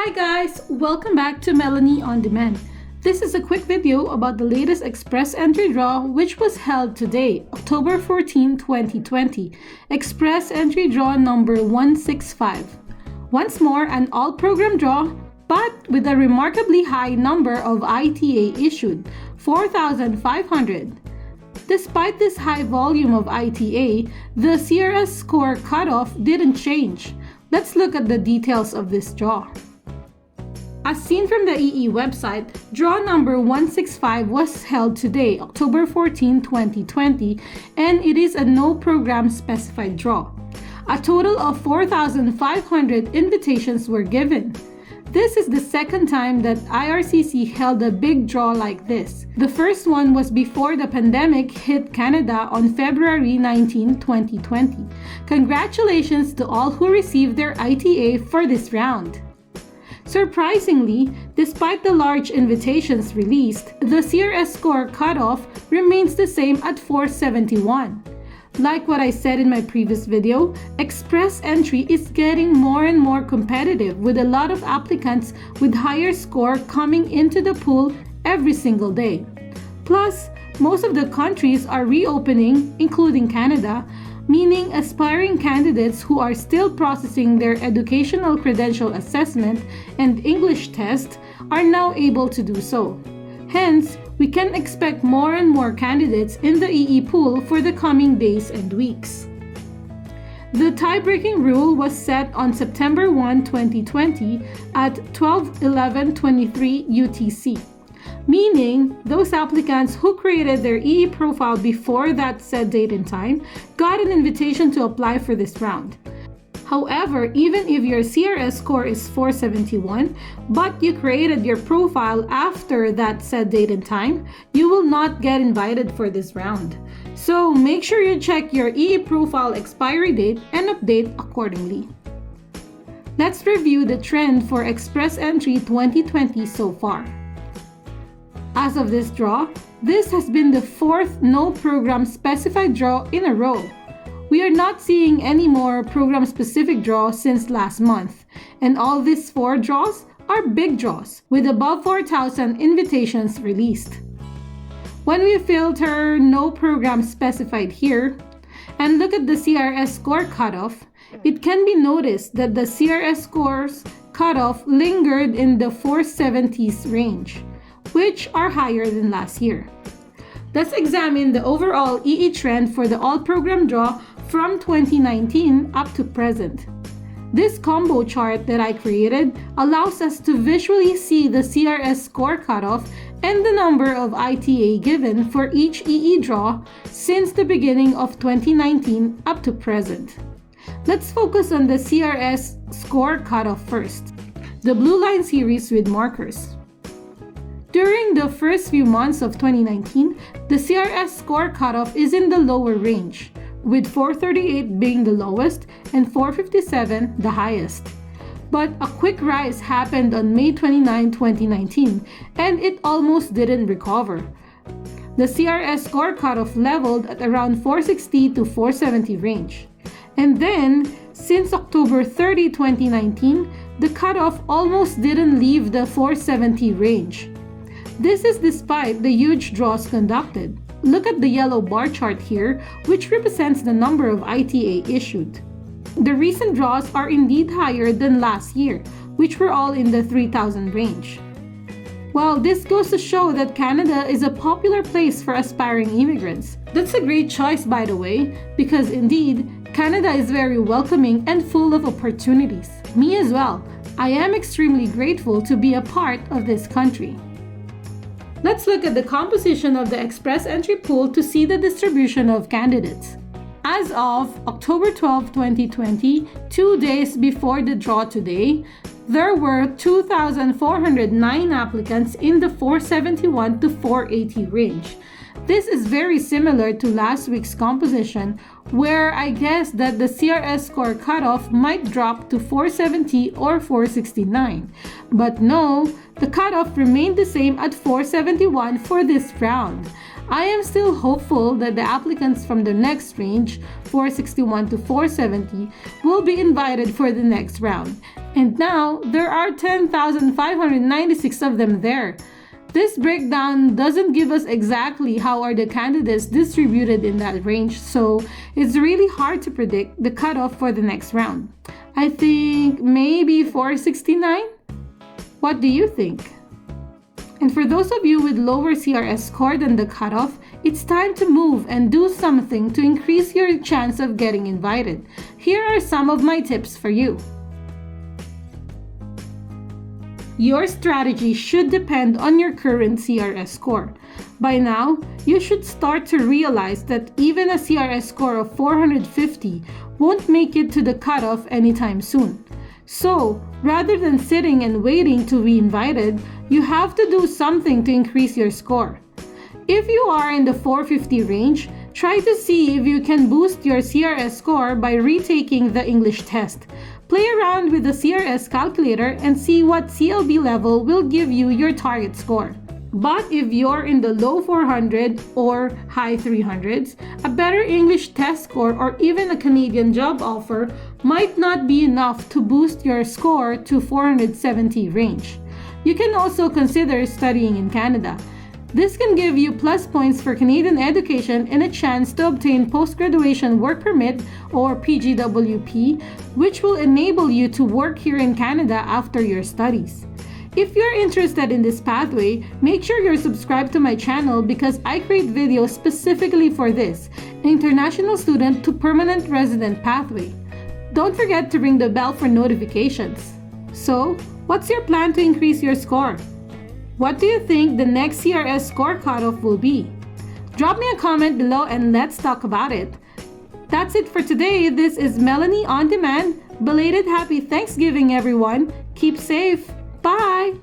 Hi guys! Welcome back to Melanie On Demand. This is a quick video about the latest Express Entry draw which was held today, October 14, 2020. Express Entry draw number 165. Once more, an all-program draw, but with a remarkably high number of ITA issued, 4,500. Despite this high volume of ITA, the CRS score cutoff didn't change. Let's look at the details of this draw. As seen from the EE website, draw number 165 was held today, October 14, 2020, and it is a no program specified draw. A total of 4,500 invitations were given. This is the second time that IRCC held a big draw like this. The first one was before the pandemic hit Canada on February 19, 2020. Congratulations to all who received their ITA for this round. Surprisingly, despite the large invitations released, the CRS score cutoff remains the same at 471. Like what I said in my previous video, Express Entry is getting more and more competitive with a lot of applicants with higher score coming into the pool every single day. Plus, most of the countries are reopening, including Canada, meaning aspiring candidates who are still processing their educational credential assessment and English test are now able to do so. Hence, we can expect more and more candidates in the EE pool for the coming days and weeks. The tie-breaking rule was set on September 1, 2020 at 12/11/23 UTC. Meaning, those applicants who created their EE profile before that said date and time got an invitation to apply for this round. However, even if your CRS score is 471, but you created your profile after that said date and time, you will not get invited for this round. So make sure you check your EE profile expiry date and update accordingly. Let's review the trend for Express Entry 2020 so far. As of this draw, this has been the fourth no program specified draw in a row. We are not seeing any more program specific draws since last month, and all these four draws are big draws with above 4,000 invitations released. When we filter no program specified here and look at the CRS score cutoff, it can be noticed that the CRS scores cutoff lingered in the 470s range, which are higher than last year. Let's examine the overall EE trend for the all-program draw from 2019 up to present. This combo chart that I created allows us to visually see the CRS score cutoff and the number of ITA given for each EE draw since the beginning of 2019 up to present. Let's focus on the CRS score cutoff first, the blue line series with markers. During the first few months of 2019, the CRS score cutoff is in the lower range, with 438 being the lowest and 457 the highest. But a quick rise happened on May 29, 2019, and it almost didn't recover. The CRS score cutoff leveled at around 460 to 470 range. And then, since October 30, 2019, the cutoff almost didn't leave the 470 range. This is despite the huge draws conducted. Look at the yellow bar chart here, which represents the number of ITA issued. The recent draws are indeed higher than last year, which were all in the 3,000 range. Well, this goes to show that Canada is a popular place for aspiring immigrants. That's a great choice, by the way, because indeed, Canada is very welcoming and full of opportunities. Me as well. I am extremely grateful to be a part of this country. Let's look at the composition of the Express Entry pool to see the distribution of candidates. As of October 12, 2020, 2 days before the draw today, there were 2,409 applicants in the 471 to 480 range. This is very similar to last week's composition, where I guess that the CRS score cutoff might drop to 470 or 469. But no, the cutoff remained the same at 471 for this round. I am still hopeful that the applicants from the next range, 461 to 470, will be invited for the next round. And now, there are 10,596 of them there. This breakdown doesn't give us exactly how are the candidates distributed in that range, so it's really hard to predict the cutoff for the next round. I think maybe 469? What do you think? And for those of you with lower CRS score than the cutoff, it's time to move and do something to increase your chance of getting invited. Here are some of my tips for you. Your strategy should depend on your current CRS score. By now, you should start to realize that even a CRS score of 450 won't make it to the cutoff anytime soon. So, rather than sitting and waiting to be invited, you have to do something to increase your score. If you are in the 450 range, try to see if you can boost your CRS score by retaking the English test. Play around with the CRS calculator and see what CLB level will give you your target score. But if you're in the low 400 or high 300s, a better English test score or even a Canadian job offer might not be enough to boost your score to 470 range. You can also consider studying in Canada. This can give you plus points for Canadian education and a chance to obtain post-graduation work permit or PGWP, which will enable you to work here in Canada after your studies. If you're interested in this pathway, make sure you're subscribed to my channel because I create videos specifically for this, international student to permanent resident pathway. Don't forget to ring the bell for notifications. So, what's your plan to increase your score? What do you think the next CRS score cutoff will be? Drop me a comment below and let's talk about it. That's it for today. This is Melanie On Demand. Belated Happy Thanksgiving, everyone. Keep safe. Bye!